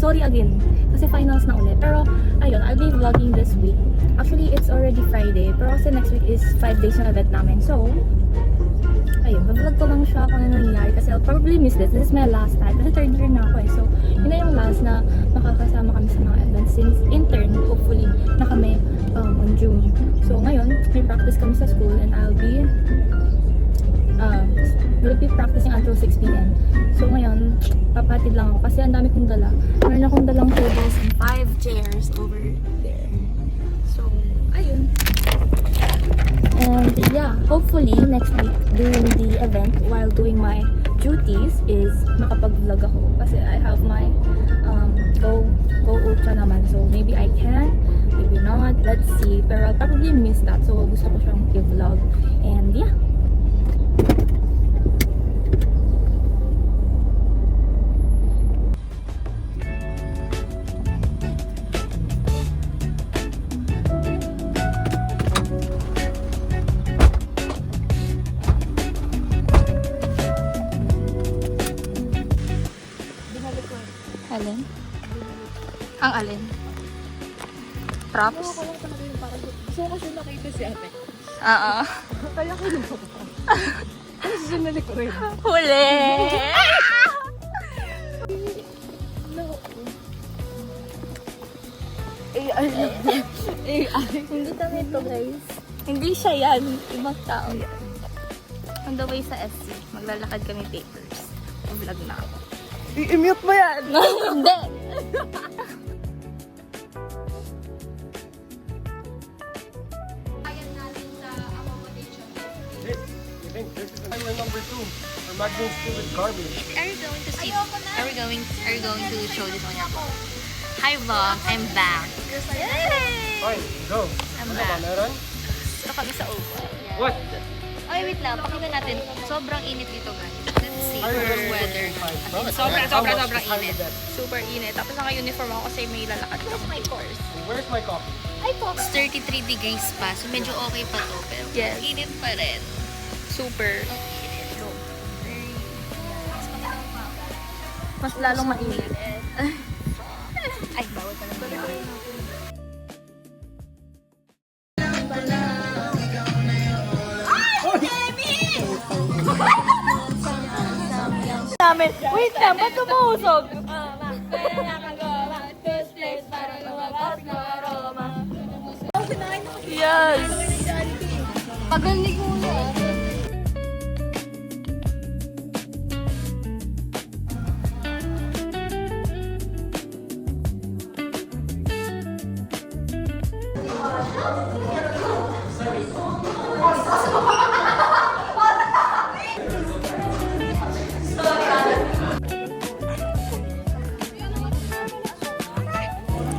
sorry again. Kasi finals na ulit. Pero, ayun, I'll be vlogging this week. Actually, it's already Friday. Pero kasi next week is 5 days na event namin. So, ayun, vlog ko lang siya kung ano nangyayari. Kasi I'll probably miss this. This is my last time. Kasi third year na ako eh. So, yun na yung last na makakasama kami sa mga events. Since intern, hopefully, na kami on June. So, ngayon, may practice kami sa school and we'll be practicing until 6 p.m. So ngayon, papatid lang ako kasi ang dami kong dala. Meron akong dalang tables and 5 chairs over there. So, ayun. And yeah, hopefully next week during the event while doing my duties is makapag-vlog ako kasi I have my Go Ultra naman. So maybe I can, maybe not. Let's see. Pero I'll probably miss that. So gusto ko siyang i-vlog. And yeah. Alin? Ang alin? Props? Gusto ko siya nakita si ate. Oo. Kaya ko yun. Ano siya nalikurin? Huli! AI. Hindi kami ito, guys. Hindi siya yan. Ibang tao yan. On the way sa SC, maglalakad kami papers. Vlog na ako. I-mute mo yan! Hindi! Assignment number 2 for Magnum Steel with garbage. Are you going to see? Are we going to show this on your vlog? Hi vlog, I'm back. Fine, go. I'm Ano ba, back. meron? Gusto kami sa upo. What? Ay, wait lang. Pakita natin. Sobrang init dito, guys. Let's see Are you the ready? weather. Sobrang init. that? Super init. Tapos naka-uniform ako kasi may lalakad ako. Of my course. Where's my coffee? It's 33 degrees pa, so medyo okay pa to. Pero Yes. init pa rin. Super. Ang init. Mas lalong mainit. Ay, bawal ka naman. Namin. Wait lang, ba't tumuusog? Yes! Pagal ni Kuya.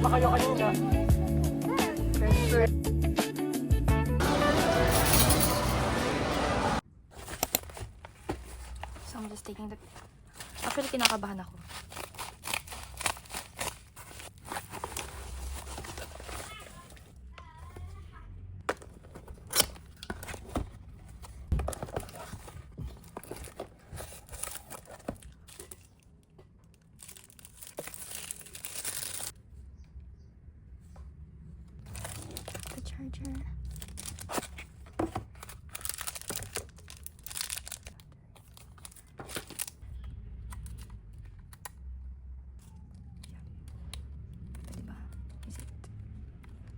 Baka kayo kanina. So I'm just taking the... Actually, kinakabahan ako. The charger. Pwede ba? Is it?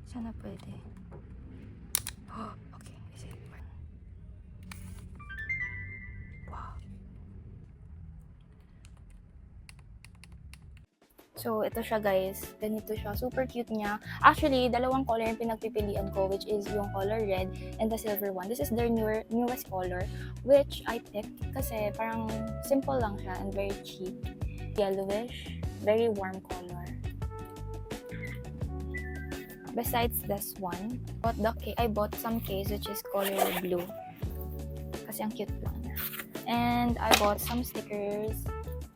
Sana pwede. Oh, okay. Is it? Wow. So, ito siya guys. Ganito siya. Super cute niya. Actually, dalawang color yung pinagpipilian ko, which is yung color red and the silver one. This is their newest color, which I picked kasi parang simple lang siya and very cheap. Yellowish. Very warm color. Besides this one, I bought some case which is color blue. Kasi ang cute lang niya. And I bought some stickers.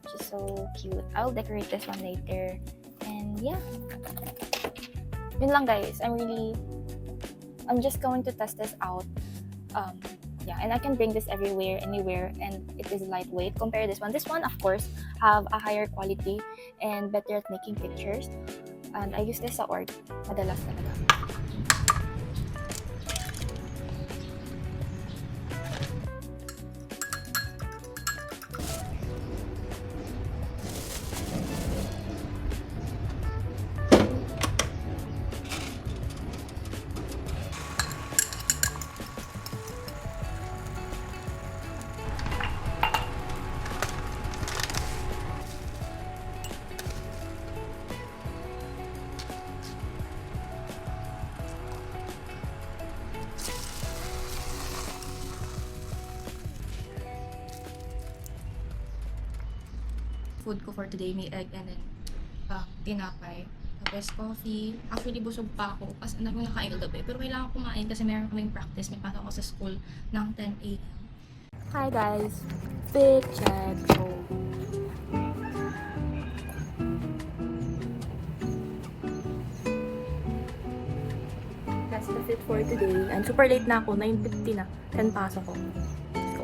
Which is so cute. I'll decorate this one later. And yeah. Yun lang guys. I'm just going to test this out. Yeah, and I can bring this everywhere, anywhere, and it is lightweight. Compare this one. This one, of course, have a higher quality and better at making pictures. And I use this sa org, madalas talaga. Food ko for today, may egg and then tinapay. Tapos coffee. Actually, busog pa ako kasi ang dami nakain kagabi. Pero kailangan kumain kasi meron kaming practice. May pasok ako sa school ng 10 a.m. Hi guys, big check. So, that's the fit for today. And super late na ako, 9:50 na. 10 pasok ko. Let's go.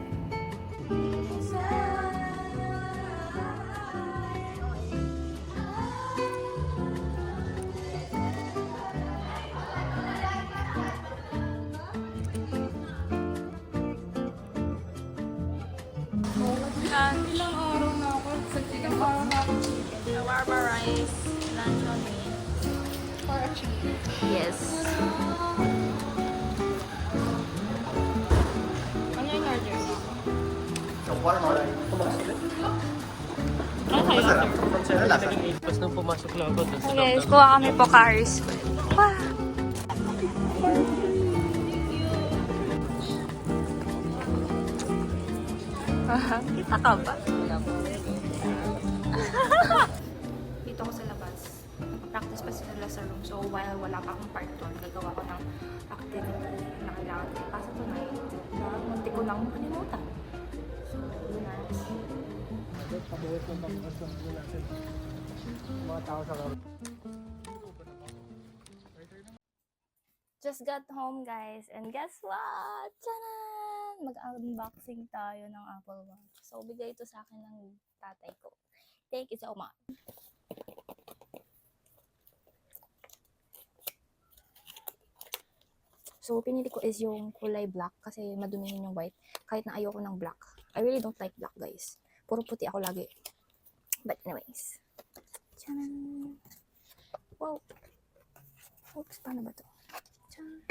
Ilang araw na ako. Sa chicken parang na ako chicken. Shawarma rice, luncheon meat. For a chicken. Yes. Ano yung order mo? From 7 to 8. Tapos nung pumasok lang ako dun sa Okay, kuha kami po Paris. Kita ka ba? Dito ako sa labas. Nagpa-practice pa sila sa room. So, while wala pa akong part doon, gagawa ko ng activity na kailangan ko ipasa tonight na munti ko lang makalimutan. So, yun na. Pabuhat ng pagkas ng natin. Mga tao sa laro. Just got home guys, and guess what? Tchanan! Mag-unboxing tayo ng Apple Watch. So, bigay ito sa akin ng tatay ko. Thank you so much. So, pinili ko is yung kulay black kasi madumihin yung white. Kahit na ayoko ng black. I really don't like black guys. Puro puti ako lagi. But anyways. Tchanan! Wow! Oops, paano ba to? Tchanan!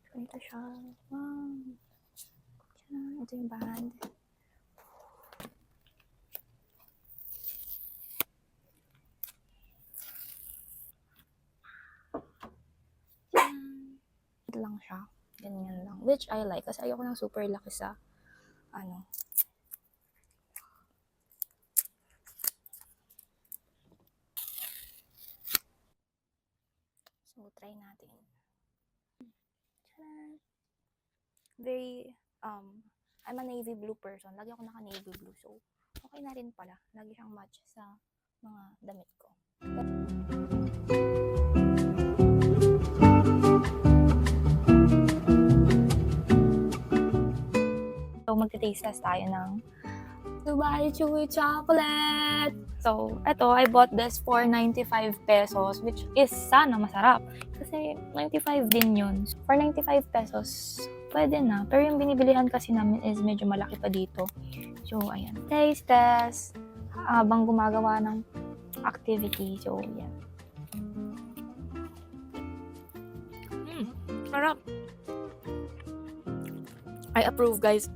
Ganito siya. Wow! Tchanan! Ito yung band. Tchanan! Ito lang siya. Ganyan lang. Which I like. Kasi ayoko ng super laki sa ano. So, try natin. Tchanan! Very, I'm a navy blue person. Lagi ako naka-navy blue. So, okay na rin pala. Lagi siyang match sa mga damit ko. So, magte-taste test tayo ng Dubai Chewy Chocolate! So, eto, I bought this for 95 pesos, which is sana masarap. Kasi 95 din yun. For 95 pesos, pwede na. Pero yung binibilihan kasi namin is medyo malaki pa dito. So, ayan. Taste test. Habang gumagawa ng activity. So, yan. Sarap. I approve, guys.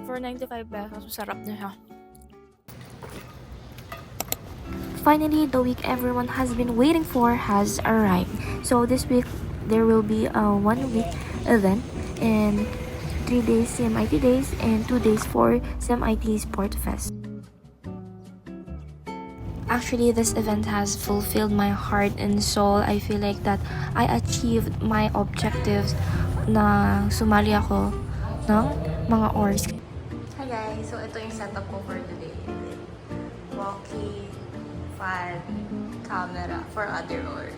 For 95 pesos, sarap na siya. Finally, the week everyone has been waiting for has arrived. So this week, there will be a 1-week event and 3 days CMIT days and 2 days for CMIT Sport Fest. Actually, this event has fulfilled my heart and soul. I feel like that I achieved my objectives na sumali ako ng mga oars. Hi guys, so ito yung setup ko for today. Walkie, fan, camera for other org.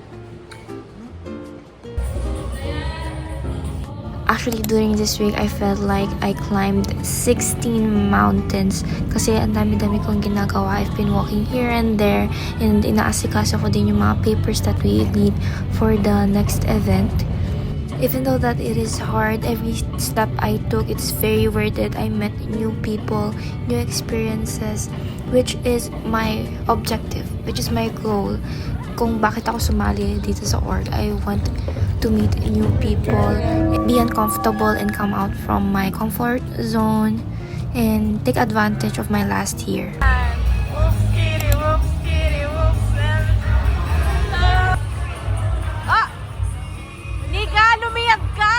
Actually, during this week, I felt like I climbed 16 mountains kasi ang dami-dami kong ginagawa. I've been walking here and there and inaasikaso ko din yung mga papers that we need for the next event. Even though that it is hard, every step I took, it's very worth it. I met new people, new experiences, which is my objective, which is my goal. Kung bakit ako sumali dito sa org, I want to meet new people, be uncomfortable and come out from my comfort zone and take advantage of my last year. Nika, lumiyag ka!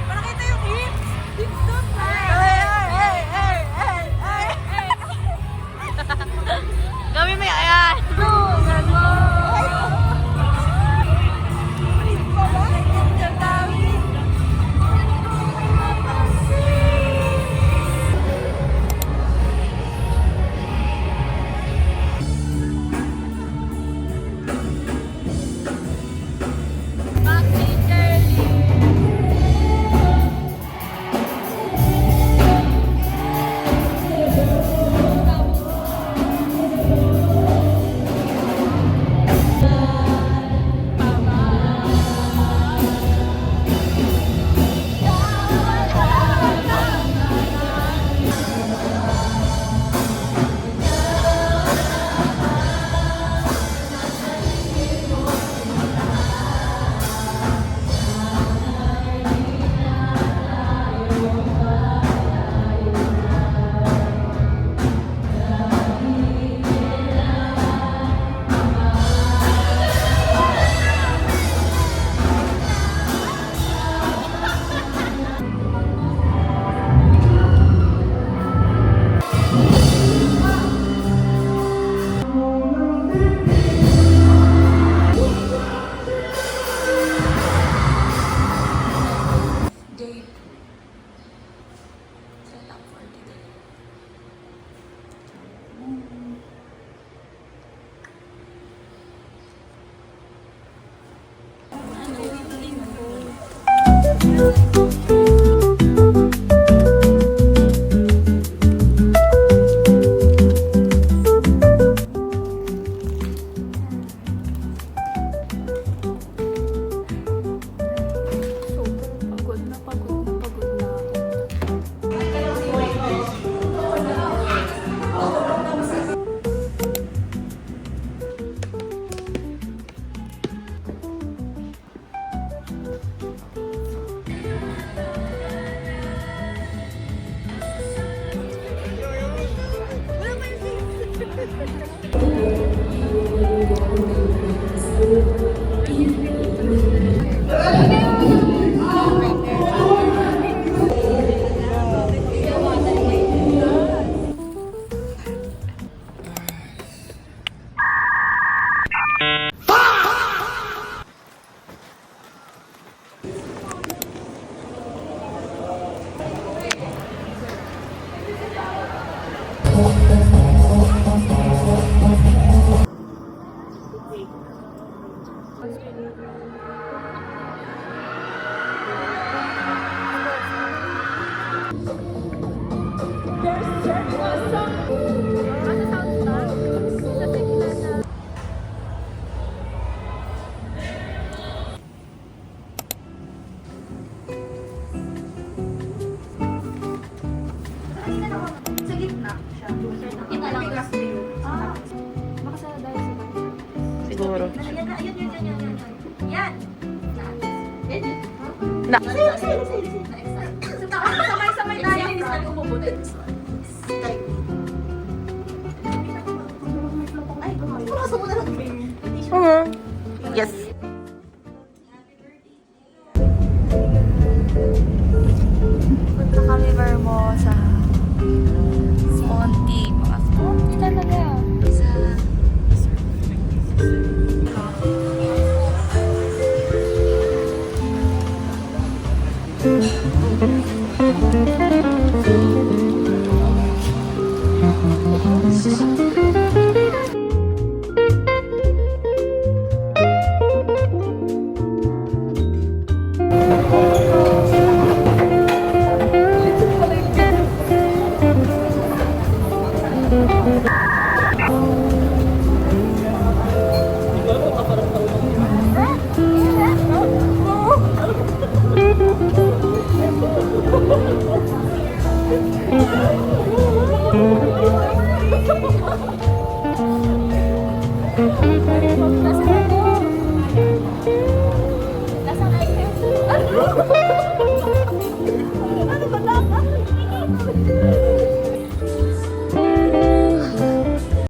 Nakita yung hips! Hips doon! Gawin mo yan! Ayan! Siguro. Yan! Na. Sabay-sabay tayo. Ay, pumasok mo na lang. Yes.